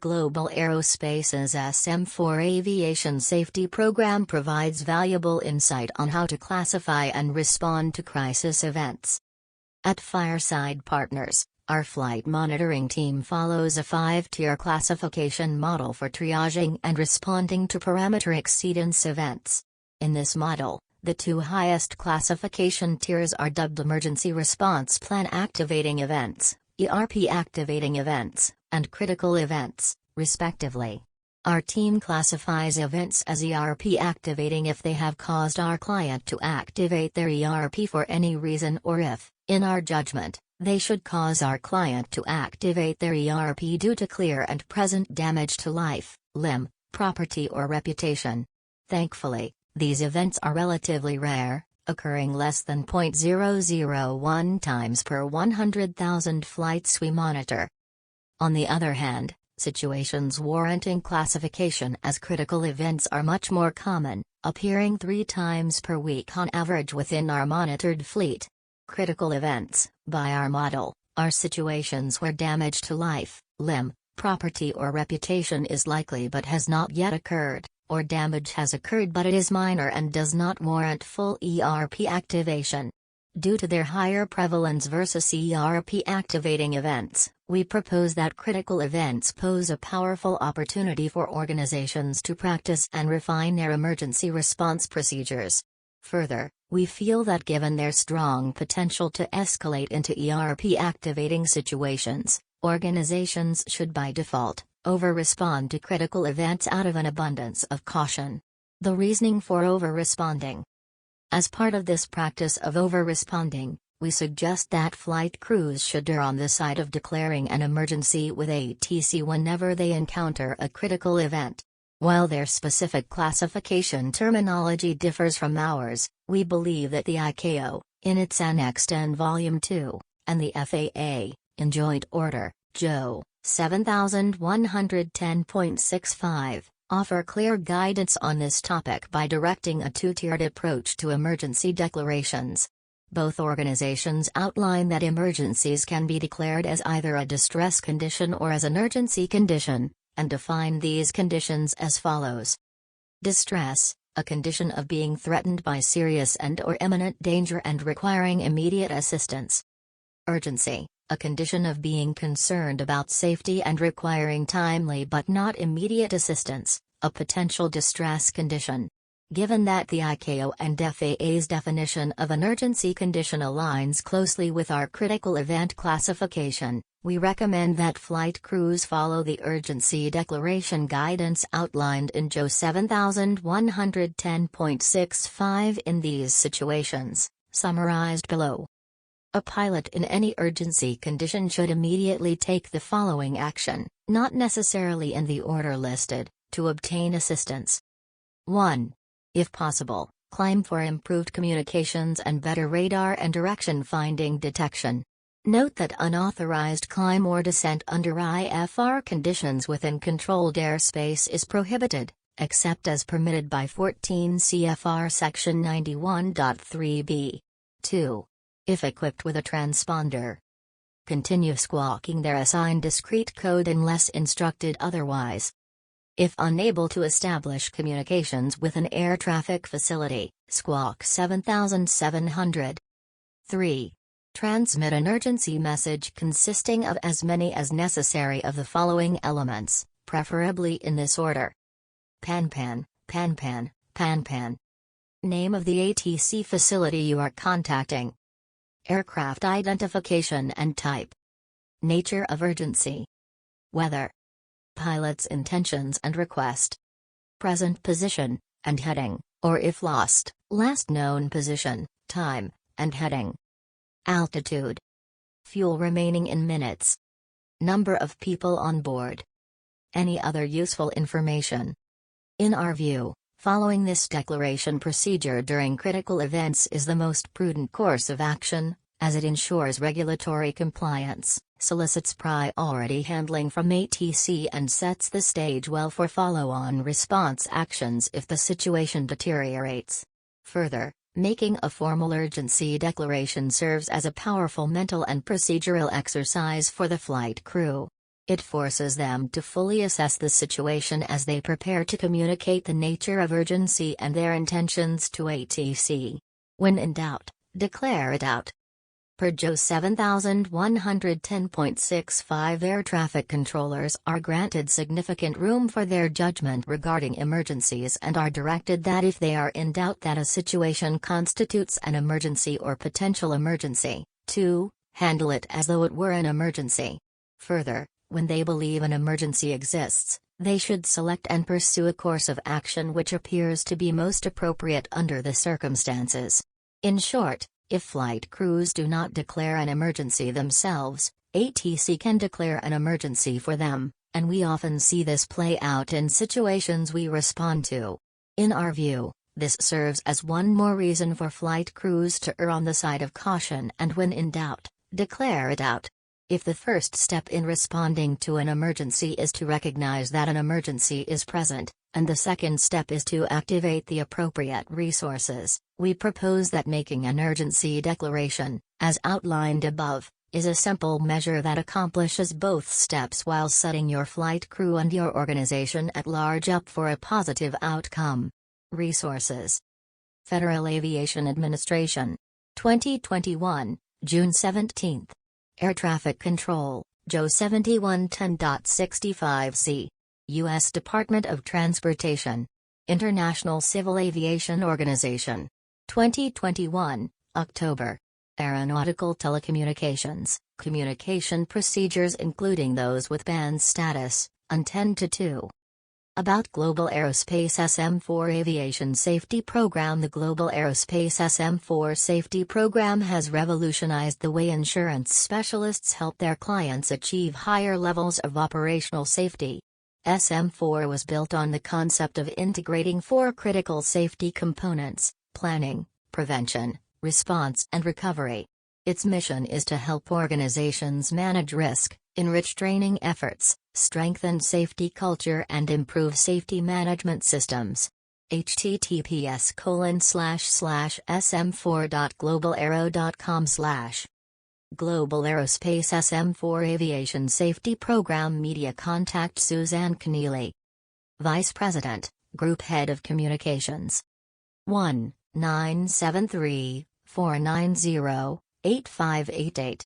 Global Aerospace's SM4 aviation safety program provides valuable insight on how to classify and respond to crisis events. At Fireside Partners, our flight monitoring team follows a 5-tier classification model for triaging and responding to parameter exceedance events. In this model, the two highest classification tiers are dubbed Emergency Response Plan Activating Events, ERP Activating Events, and Critical Events, respectively. Our team classifies events as ERP activating if they have caused our client to activate their ERP for any reason, or if, in our judgment, they should cause our client to activate their ERP due to clear and present damage to life, limb, property, or reputation. Thankfully, these events are relatively rare, occurring less than 0.001 times per 100,000 flights we monitor. On the other hand, situations warranting classification as critical events are much more common, appearing 3 times per week on average within our monitored fleet. Critical events, by our model, are situations where damage to life, limb, property, or reputation is likely but has not yet occurred, or damage has occurred but it is minor and does not warrant full ERP activation. Due to their higher prevalence versus ERP activating events, we propose that critical events pose a powerful opportunity for organizations to practice and refine their emergency response procedures. Further, we feel that given their strong potential to escalate into ERP activating situations, organizations should by default over-respond to critical events out of an abundance of caution. The reasoning for over-responding. As part of this practice of over-responding, we suggest that flight crews should err on the side of declaring an emergency with ATC whenever they encounter a critical event. While their specific classification terminology differs from ours, we believe that the ICAO, in its Annex 10 Volume 2, and the FAA, in Joint Order, JO, 7110.65, offer clear guidance on this topic by directing a 2-tiered approach to emergency declarations. Both organizations outline that emergencies can be declared as either a distress condition or as an urgency condition, and define these conditions as follows. Distress, a condition of being threatened by serious and/or imminent danger and requiring immediate assistance. Urgency, a condition of being concerned about safety and requiring timely but not immediate assistance, a potential distress condition. Given that the ICAO and FAA's definition of an urgency condition aligns closely with our critical event classification, we recommend that flight crews follow the urgency declaration guidance outlined in JO 7110.65 in these situations, summarized below. A pilot in any urgency condition should immediately take the following action, not necessarily in the order listed, to obtain assistance. 1. If possible, climb for improved communications and better radar and direction finding detection. Note that unauthorized climb or descent under IFR conditions within controlled airspace is prohibited, except as permitted by 14 CFR Section 91.3b. 2. If equipped with a transponder, continue squawking their assigned discrete code unless instructed otherwise. If unable to establish communications with an air traffic facility, squawk 7700. 3. Transmit an urgency message consisting of as many as necessary of the following elements, preferably in this order. Pan-pan, pan-pan, pan-pan. Name of the ATC facility you are contacting. Aircraft identification and type. Nature of urgency. Weather. Pilot's intentions and request. Present position, and heading, or if lost, last known position, time, and heading. Altitude. Fuel remaining in minutes. Number of people on board. Any other useful information. In our view, following this declaration procedure during critical events is the most prudent course of action, as it ensures regulatory compliance, solicits priority handling from ATC and sets the stage well for follow-on response actions if the situation deteriorates. Further, making a formal urgency declaration serves as a powerful mental and procedural exercise for the flight crew. It forces them to fully assess the situation as they prepare to communicate the nature of urgency and their intentions to ATC. When in doubt, declare it out. Per JO 7110.65, air traffic controllers are granted significant room for their judgment regarding emergencies and are directed that if they are in doubt that a situation constitutes an emergency or potential emergency, to handle it as though it were an emergency. Further, when they believe an emergency exists, they should select and pursue a course of action which appears to be most appropriate under the circumstances. In short, if flight crews do not declare an emergency themselves, ATC can declare an emergency for them, and we often see this play out in situations we respond to. In our view, this serves as one more reason for flight crews to err on the side of caution and, when in doubt, declare it out. If the first step in responding to an emergency is to recognize that an emergency is present, and the second step is to activate the appropriate resources, we propose that making an urgency declaration, as outlined above, is a simple measure that accomplishes both steps while setting your flight crew and your organization at large up for a positive outcome. Resources: Federal Aviation Administration. 2021, June 17. Air Traffic Control, JO 7110.65c. U.S. Department of Transportation. International Civil Aviation Organization. 2021, October. Aeronautical Telecommunications, Communication Procedures including those with band status, Untend to 2. About Global Aerospace SM4 Aviation Safety Program. The Global Aerospace SM4 Safety Program has revolutionized the way insurance specialists help their clients achieve higher levels of operational safety. SM4 was built on the concept of integrating four critical safety components: planning, prevention, response, and recovery. Its mission is to help organizations manage risk, enrich training efforts, strengthen safety culture, and improve safety management systems. https://sm4.globalaero.com/ Global Aerospace SM4 Aviation Safety Program. Media contact Suzanne Keneally, Vice President, Group Head of Communications. 1-973-490-8588